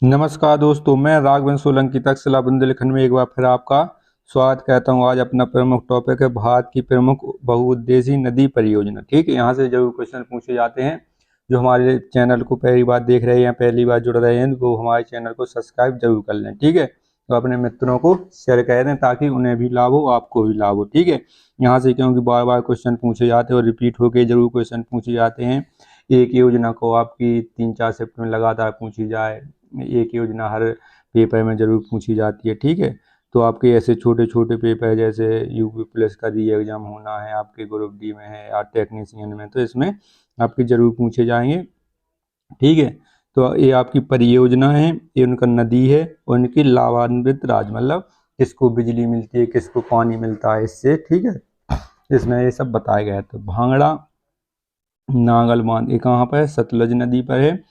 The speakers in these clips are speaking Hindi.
नमस्कार दोस्तों, मैं राघवेंद्र सोलंकी तक्षशिला बुंदेलखंड में एक बार फिर आपका स्वागत करता हूं। आज अपना प्रमुख टॉपिक है भारत की प्रमुख बहुउद्देशीय नदी परियोजना। ठीक है, यहाँ से जरूर क्वेश्चन पूछे जाते हैं। जो हमारे चैनल को पहली बार देख रहे हैं, पहली बार जुड़ रहे हैं, वो हमारे चैनल को सब्सक्राइब जरूर कर लें। ठीक है, तो अपने मित्रों को शेयर कर दें ताकि उन्हें भी लाभ हो, आपको भी लाभ हो। ठीक है, यहाँ से क्योंकि बार बार क्वेश्चन पूछे जाते हैं और रिपीट होकर जरूर क्वेश्चन पूछे जाते हैं। एक योजना को आपकी 3-4 शिफ्ट में लगातार पूछी जाए, एक योजना हर पेपर में जरूर पूछी जाती है। ठीक है, तो आपके ऐसे छोटे छोटे पेपर जैसे यूपी पुलिस का री एग्जाम होना है, आपके ग्रुप डी में है या टेक्नीशियन में, तो इसमें आपके जरूर पूछे जाएंगे। ठीक है, तो ये आपकी परियोजना है, ये उनका नदी है, उनकी लाभान्वित राज्य मतलब किसको बिजली मिलती है, किसको पानी मिलता है इससे। ठीक है, इसमें ये सब बताया गया है। तो भांगड़ा नागल बांध ये कहाँ पर है? सतलज नदी पर है।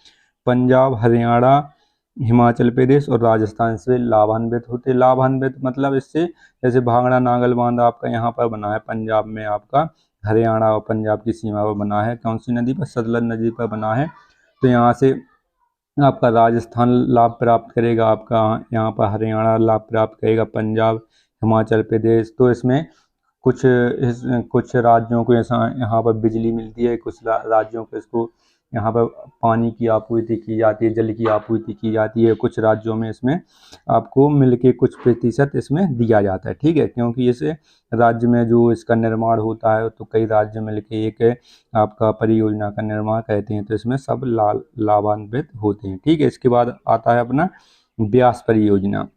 पंजाब, हरियाणा, हिमाचल प्रदेश और राजस्थान से लाभान्वित होते। लाभान्वित मतलब इससे, जैसे भांगड़ा नागल बांध आपका यहाँ पर बना है पंजाब में, आपका हरियाणा और पंजाब की सीमा पर बना है। कौन सी नदी पर? सतलज नदी पर बना है। तो यहाँ से आपका राजस्थान लाभ प्राप्त करेगा, आपका यहाँ पर हरियाणा लाभ प्राप्त करेगा, पंजाब, हिमाचल प्रदेश। तो इसमें कुछ राज्यों को ऐसा यहाँ पर बिजली मिलती है, कुछ राज्यों को इसको यहाँ पर पानी की आपूर्ति की जाती है, जल की आपूर्ति की जाती है। कुछ राज्यों में इसमें आपको मिलके कुछ प्रतिशत इसमें दिया जाता है। ठीक है, क्योंकि इस राज्य में जो इसका निर्माण होता है तो कई राज्य मिलके एक आपका परियोजना का निर्माण करते हैं, तो इसमें सब लाभान्वित होते हैं। ठीक है, इसके बाद आता है अपना ब्यास परियोजना।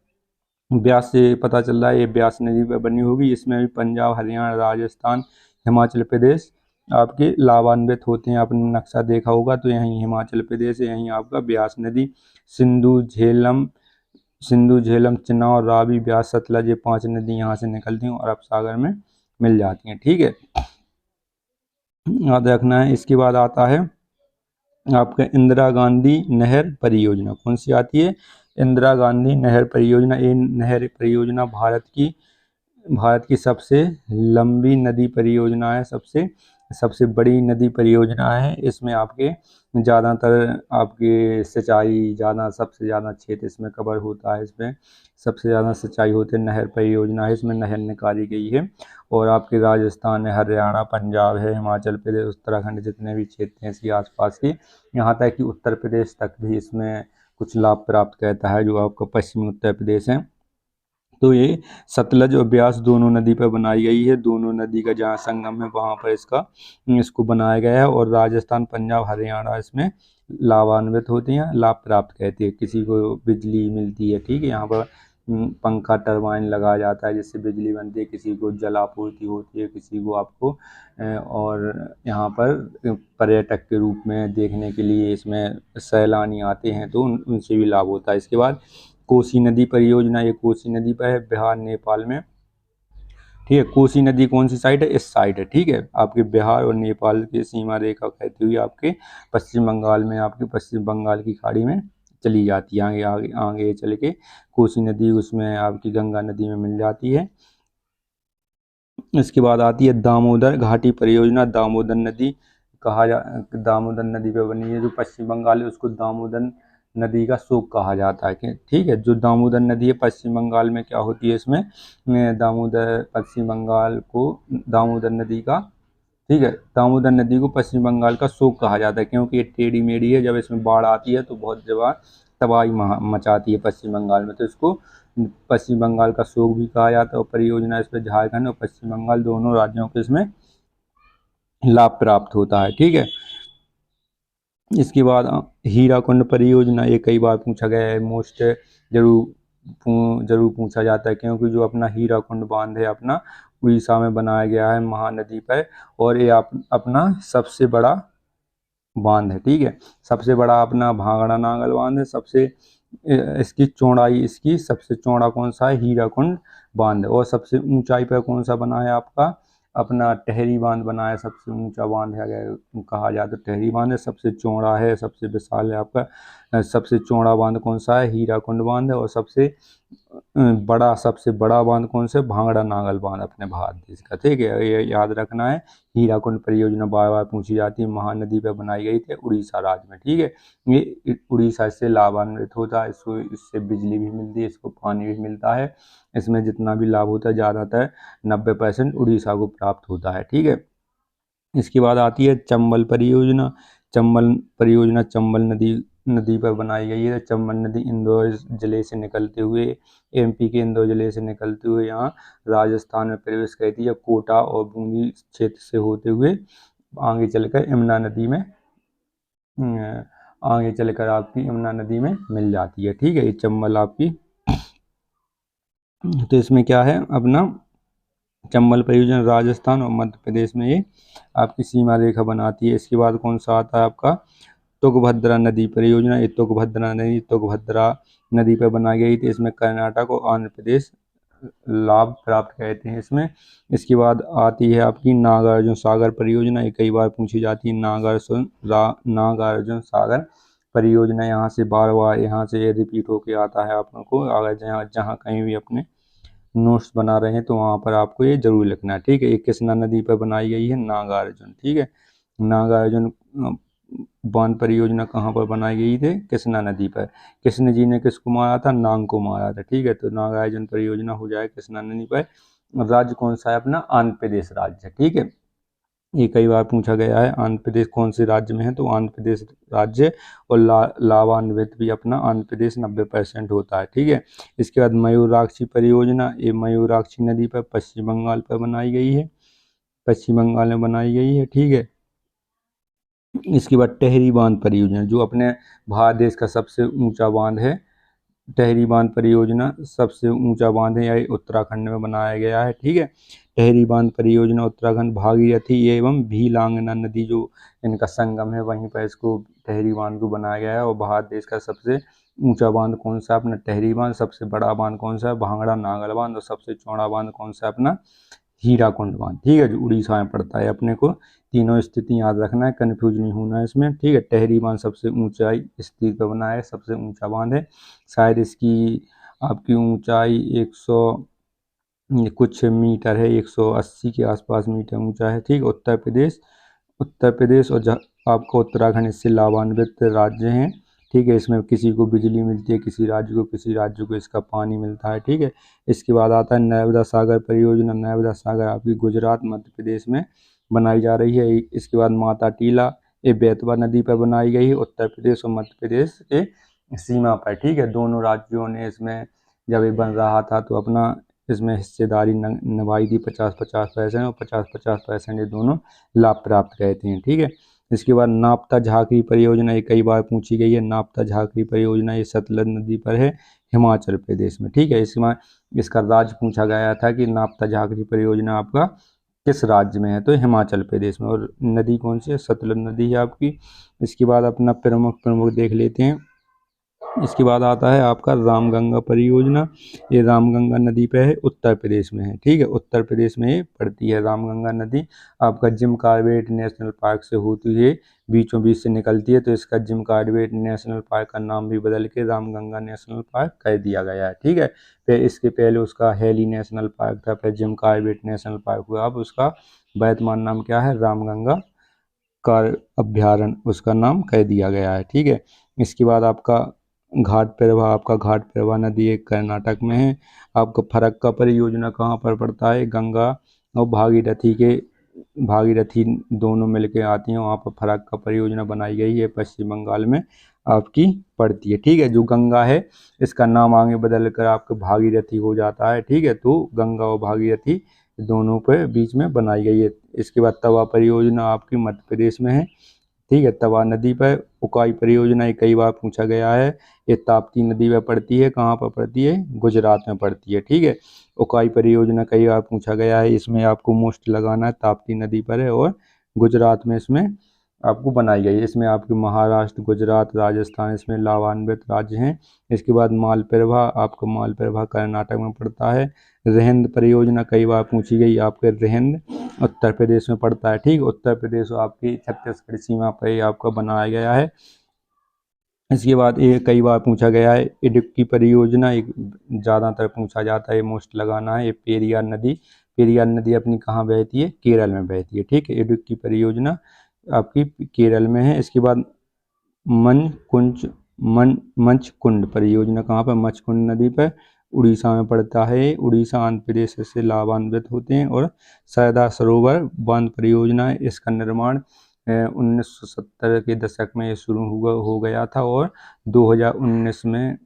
ब्यास से पता चल रहा है ये ब्यास नदी पर बनी होगी। इसमें भी पंजाब, हरियाणा, राजस्थान, हिमाचल प्रदेश आपके लाभान्वित होते हैं। आपने नक्शा देखा होगा तो यहीं हिमाचल प्रदेश है, यहीं आपका ब्यास नदी। सिंधु झेलम चिनाव, रावी, ब्यास, सतलज, ये 5 नदी यहाँ से निकलती हैं और अरब सागर में मिल जाती हैं। ठीक है, याद रखना है। इसके बाद आता है आपका इंदिरा गांधी नहर परियोजना। कौन सी आती है? इंदिरा गांधी नहर परियोजना। ये नहर परियोजना भारत की सबसे लंबी नदी परियोजना है, सबसे सबसे बड़ी नदी परियोजना है। इसमें आपके ज़्यादातर आपके सिंचाई सबसे ज़्यादा क्षेत्र इसमें कवर होता है। इसमें सबसे ज़्यादा सिंचाई होती है। नहर परियोजना है, इसमें नहर निकाली गई है। और आपके राजस्थान है, हरियाणा, पंजाब है, हिमाचल प्रदेश, उत्तराखंड, जितने भी क्षेत्र हैं इसके आसपास के, यहाँ तक कि उत्तर प्रदेश तक भी इसमें कुछ लाभ प्राप्त करता है, जो आपका पश्चिमी उत्तर प्रदेश है। तो ये सतलज और ब्यास दोनों नदी पर बनाई गई है। दोनों नदी का जहाँ संगम है वहाँ पर इसको बनाया गया है। और राजस्थान, पंजाब, हरियाणा इसमें लाभान्वित होती हैं, लाभ प्राप्त करती है। किसी को बिजली मिलती है। ठीक है, यहाँ पर पंखा टरबाइन लगाया जाता है जिससे बिजली बनती है। किसी को जल आपूर्ति होती है, किसी को आपको और यहाँ पर पर्यटक के रूप में देखने के लिए इसमें सैलानी आते हैं, तो उनसे भी लाभ होता है। इसके बाद कोसी नदी परियोजना। ये कोसी नदी पर है, बिहार नेपाल में। ठीक है, कोसी नदी कौन सी साइड है? इस साइड है। ठीक है, आपके बिहार और नेपाल की सीमा रेखा कहती हुई आपके पश्चिम बंगाल में, आपके पश्चिम बंगाल की खाड़ी में चली जाती है। आगे आगे आगे चल के कोसी नदी उसमें आपकी गंगा नदी में मिल जाती है। इसके बाद आती है दामोदर घाटी परियोजना। दामोदर नदी पे बनी है। जो पश्चिम बंगाल है उसको दामोदर नदी का शोक कहा जाता है। ठीक है, जो दामोदर नदी है पश्चिम बंगाल में क्या होती है, इसमें पश्चिम बंगाल को दामोदर नदी का, ठीक है, दामोदर नदी को पश्चिम बंगाल का शोक कहा जाता है, क्योंकि ये टेढ़ी मेढ़ी है। जब इसमें बाढ़ आती है तो बहुत जगह तबाही मचाती है पश्चिम बंगाल में, तो इसको पश्चिम बंगाल का शोक भी कहा जाता है। और परियोजना इस पर झारखंड और पश्चिम बंगाल दोनों राज्यों को इसमें लाभ प्राप्त होता है। ठीक है, इसके बाद हीराकुंड परियोजना। ये कई बार पूछा गया है, मोस्ट जरूर पूछा जाता है, क्योंकि जो अपना हीराकुंड बांध है अपना उड़ीसा में बनाया गया है महानदी पर, और ये अपना सबसे बड़ा बांध है। ठीक है, सबसे बड़ा अपना भांगड़ा नागल बांध है। इसकी सबसे चौड़ा कौन सा है? हीराकुंड बांध। और सबसे ऊंचाई पर कौन सा बना है आपका? अपना टेहरी बांध बना है। सबसे ऊंचा बांध है अगर कहा जाए तो टेहरी बांध है। सबसे चौड़ा है, सबसे विशाल है आपका सबसे चौड़ा बांध कौन सा है, हीराकुंड बांध है। और सबसे बड़ा बांध कौन सा है, भांगड़ा नागल बांध अपने भारत देश का, ठीक है, ये याद रखना है। हीराकुंड परियोजना बार बार पूछी जाती है, महानदी पर बनाई गई थी उड़ीसा राज्य में, ठीक है। ये उड़ीसा से लाभान्वित होता है, इससे बिजली भी मिलती है, इसको पानी भी मिलता है, इसमें जितना भी लाभ होता है ज़्यादातर 90% उड़ीसा को प्राप्त होता है, ठीक है। इसके बाद आती है चंबल परियोजना। चंबल परियोजना चंबल नदी पर बनाई गई है। चंबल नदी इंदौर जिले से निकलते हुए, एमपी के इंदौर जिले से निकलते हुए यहाँ राजस्थान में प्रवेश करती है, कोटा और बूंदी क्षेत्र से होते हुए आगे चलकर यमुना नदी में आपकी यमुना नदी में मिल जाती है, ठीक है। ये चंबल आपकी, तो इसमें क्या है अपना चंबल परियोजना राजस्थान और मध्य प्रदेश में ये आपकी सीमा रेखा बनाती है। इसके बाद कौन सा आता है आपका तुंगभद्रा नदी परियोजना। ये तुंगभद्रा नदी पर बनाई गई थी। इसमें कर्नाटक और आंध्र प्रदेश लाभ प्राप्त करते हैं इसमें। इसके बाद आती है आपकी नागार्जुन सागर परियोजना। ये कई बार पूछी जाती है, नागार्जुन सागर परियोजना। यहाँ से बार बार यहाँ से ये रिपीट होके आता है आप लोगों को, अगर जहाँ कहीं भी अपने नोट्स बना रहे हैं तो वहाँ पर आपको ये जरूर लिखना है, ठीक है। ये कृष्णा नदी पर बनाई गई है नागार्जुन, ठीक है। नागार्जुन बांध परियोजना कहाँ पर बनाई गई थी, कृष्णा नदी पर। कृष्ण जी ने किसको मारा था, नाग को मारा था, ठीक है। तो नागार्जुन परियोजना हो जाए कृष्णा नदी पर। राज्य कौन सा है अपना, आंध्र प्रदेश राज्य, ठीक है। ये कई बार पूछा गया है, आंध्र प्रदेश कौन से राज्य में है, तो आंध्र प्रदेश राज्य। और लाभान्वित भी अपना आंध्र प्रदेश 90% होता है, ठीक है। इसके बाद मयूराक्षी परियोजना। ये मयूराक्षी नदी पर पश्चिम बंगाल पर बनाई गई है, पश्चिम बंगाल में बनाई गई है, ठीक है। इसके बाद टेहरी बांध परियोजना, जो अपने भारत देश का सबसे ऊंचा बांध है। टेहरी बांध परियोजना सबसे ऊंचा बांध है, यह उत्तराखंड में बनाया गया है, ठीक है। टेहरी बांध परियोजना उत्तराखंड भागीरथी एवं भीलांगना नदी जो इनका संगम है वहीं पर इसको टेहरी बांध को बनाया गया है। और भारत देश का सबसे ऊंचा बांध कौन सा अपना, टेहरी बांध। सबसे बड़ा बांध कौन सा है, भांगड़ा नागल बांध। और सबसे चौड़ा बांध कौन सा अपना, हीराकुंड बांध, ठीक है, जो उड़ीसा में पड़ता है। अपने को तीनों स्थिति याद रखना है, कंफ्यूज नहीं होना है इसमें, ठीक है। टेहरी बांध सबसे ऊंचाई स्थिति पर बना है, सबसे ऊंचा बांध है। शायद इसकी आपकी ऊंचाई 100 कुछ मीटर है, 180 के आसपास मीटर ऊंचा है, ठीक। उत्तर प्रदेश और आपको उत्तराखंड इससे लाभान्वित राज्य हैं, ठीक है। इसमें किसी को बिजली मिलती है, किसी राज्य को इसका पानी मिलता है, ठीक है। इसके बाद आता है नर्मदा सागर परियोजना। नर्मदा सागर आपकी गुजरात मध्य प्रदेश में बनाई जा रही है। इसके बाद माता टीला, ये बेतवा नदी पर बनाई गई है, उत्तर प्रदेश और मध्य प्रदेश के सीमा पर, ठीक है। दोनों राज्यों ने इसमें जब ये बन रहा था तो अपना इसमें हिस्सेदारी निभाई थी 50-50% और 50-50% ये दोनों लाभ प्राप्त करते हैं, ठीक है। इसके बाद नापता झाकरी परियोजना, ये कई बार पूछी गई है। नापता झाकरी परियोजना ये सतलज नदी पर है, हिमाचल प्रदेश में, ठीक है। इसमें इसका राज्य पूछा गया था कि नापता झाकरी परियोजना आपका किस राज्य में है, तो हिमाचल प्रदेश में। और नदी कौन सी है, सतलज नदी है आपकी। इसके बाद अपना प्रमुख देख लेते हैं। इसके बाद आता है आपका रामगंगा परियोजना। ये रामगंगा नदी पे है, उत्तर प्रदेश में है, ठीक है। उत्तर प्रदेश में ये पड़ती है रामगंगा नदी। आपका जिम कॉर्बेट नेशनल पार्क से होती है, बीचों बीच से निकलती है, तो इसका जिम कॉर्बेट नेशनल पार्क का नाम भी बदल के रामगंगा नेशनल पार्क कर दिया गया है, ठीक है। फिर इसके पहले उसका हेली नेशनल पार्क था, फिर जिम कॉर्बेट नेशनल पार्क हुआ। अब उसका वर्तमान नाम क्या है, रामगंगा कार अभ्यारण्य उसका नाम कह दिया गया है, ठीक है। इसके बाद आपका घाट प्रभा नदी एक कर्नाटक में है। आपका फरक्का परियोजना कहाँ पर पड़ता है, गंगा और भागीरथी दोनों मिलके आती हैं, वहाँ पर फरक्का परियोजना बनाई गई है, पश्चिम बंगाल में आपकी पड़ती है, ठीक है। जो गंगा है इसका नाम आगे बदल कर आपका भागीरथी हो जाता है, ठीक है। तो गंगा और भागीरथी दोनों पे बीच में बनाई गई है। इसके बाद तवा परियोजना आपकी मध्य प्रदेश में है, ठीक है। तवा नदी पर उकाई परियोजना ये कई बार पूछा गया है। ये ताप्ती नदी पर पड़ती है, कहाँ पर पड़ती है, गुजरात में पड़ती है, ठीक है। उकाई परियोजना कई बार पूछा गया है, इसमें आपको मोस्ट लगाना है, ताप्ती नदी पर है और गुजरात में इसमें आपको बनाई गई है। इसमें आपके महाराष्ट्र, गुजरात, राजस्थान इसमें लाभान्वित राज्य हैं। इसके बाद आपका मालप्रभा कर्नाटक में पड़ता है। रेहंद परियोजना कई बार पूछी गई, आपके रेहंद उत्तर प्रदेश में पड़ता है, ठीक। उत्तर प्रदेश आपकी छत्तीसगढ़ सीमा पर ही आपका बनाया गया है। इसके बाद ये कई बार पूछा गया है, इडुक्की परियोजना एक ज़्यादातर पूछा जाता है, मोस्ट लगाना है। ये पेरियार नदी अपनी कहाँ बहती है, केरल में बहती है, ठीक है। इडुक्की परियोजना आपकी केरल में है। इसके बाद मचकुंड परियोजना कहाँ पर, मचकुंड नदी पर, उड़ीसा में पड़ता है। उड़ीसा आंध्र प्रदेश से लाभान्वित होते हैं। और सरदार सरोवर बांध परियोजना है, इसका निर्माण 1970 के दशक में ये शुरू हो गया था और 2019 में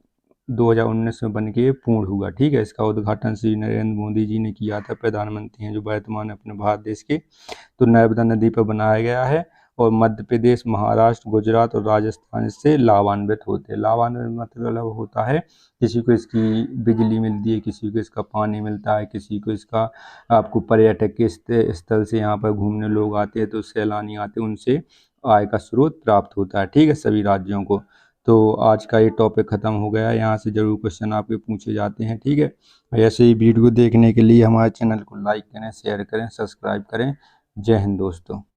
बन के पूर्ण हुआ, ठीक है। इसका उद्घाटन श्री नरेंद्र मोदी जी ने किया था, प्रधानमंत्री हैं जो वर्तमान अपने भारत देश के। तो नर्मदा नदी पर बनाया गया है और मध्य प्रदेश, महाराष्ट्र, गुजरात और राजस्थान इससे लाभान्वित होते हैं। लाभान्वित मतलब होता है किसी को इसकी बिजली मिलती है, किसी को इसका पानी मिलता है, किसी को इसका आपको पर्यटक के स्थल से यहाँ पर घूमने लोग आते हैं, तो सैलानी आते हैं, उनसे आय का स्रोत प्राप्त होता है, ठीक है, सभी राज्यों को। तो आज का ये टॉपिक ख़त्म हो गया है। यहाँ से जरूर क्वेश्चन आपके पूछे जाते हैं, ठीक है। ऐसे ही वीडियो देखने के लिए हमारे चैनल को लाइक करें, शेयर करें, सब्सक्राइब करें। जय हिंद दोस्तों।